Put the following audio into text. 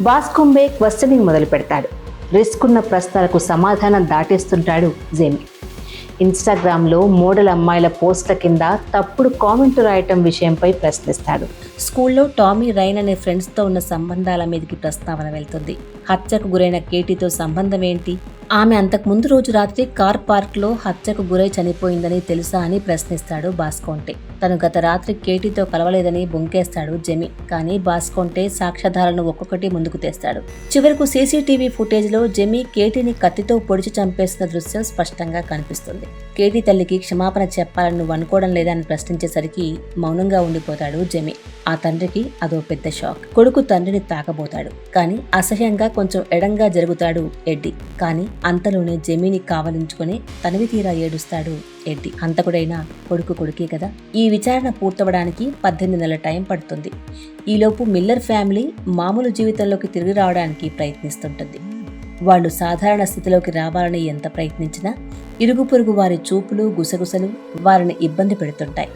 బాస్కొంబే questioning మొదలు పెడతాడు. Risk ఉన్న ప్రశ్నలకు సమాధానం దాటేస్తుంటాడు జెమీ. ఇన్స్టాగ్రామ్లో మోడల్ అమ్మాయిల పోస్ట్ల కింద తప్పుడు కామెంట్లు రాయటం విషయంపై ప్రశ్నిస్తాడు. స్కూల్లో టామీ, రైన్ అనే ఫ్రెండ్స్తో ఉన్న సంబంధాల మీదకి ప్రస్తావన వెళ్తుంది. హత్యకు గురైన కేటీతో సంబంధం ఏంటి? ఆమె అంతకుముందు రోజు రాత్రి కార్ పార్క్లో హత్యకు గురై చనిపోయిందని తెలుసా అని ప్రశ్నిస్తాడు బాస్కొంటే. తను గత రాత్రి కేటీతో కలవలేదని బొంకేస్తాడు జెమీ. కానీ బాస్కొంటే సాక్ష్యాధారాలను ఒక్కొక్కటి ముందుకు తెస్తాడు. చివరకు సీసీటీవీ ఫుటేజ్లో జెమీ కేటీని కత్తితో పొడిచి చంపేసిన దృశ్యం స్పష్టంగా కనిపిస్తుంది. కేటీ తల్లికి క్షమాపణ చెప్పాలని నువ్వు అనుకోవడం లేదా అని ప్రశ్నించేసరికి మౌనంగా ఉండిపోతాడు జెమీ. ఆ తండ్రికి అదో పెద్ద షాక్. కొడుకు తండ్రిని తాకబోతాడు. కానీ అసహ్యంగా కొంచెం ఎడంగా జరుగుతాడు ఎడ్డీ. కానీ అంతలోనే జెమీని కావలించుకుని తనివి తీరా ఏడుస్తాడు ఎడ్డీ. హంతకుడైనా కొడుకే కదా. ఈ విచారణ పూర్తవడానికి 18 నెలల టైం పడుతుంది. ఈలోపు మిల్లర్ ఫ్యామిలీ మామూలు జీవితంలోకి తిరిగి రావడానికి ప్రయత్నిస్తుంటుంది. వాళ్ళు సాధారణ స్థితిలోకి రావాలని ఎంత ప్రయత్నించినా ఇరుగు పొరుగు వారి చూపులు, గుసగుసలు వారిని ఇబ్బంది పెడుతుంటాయి.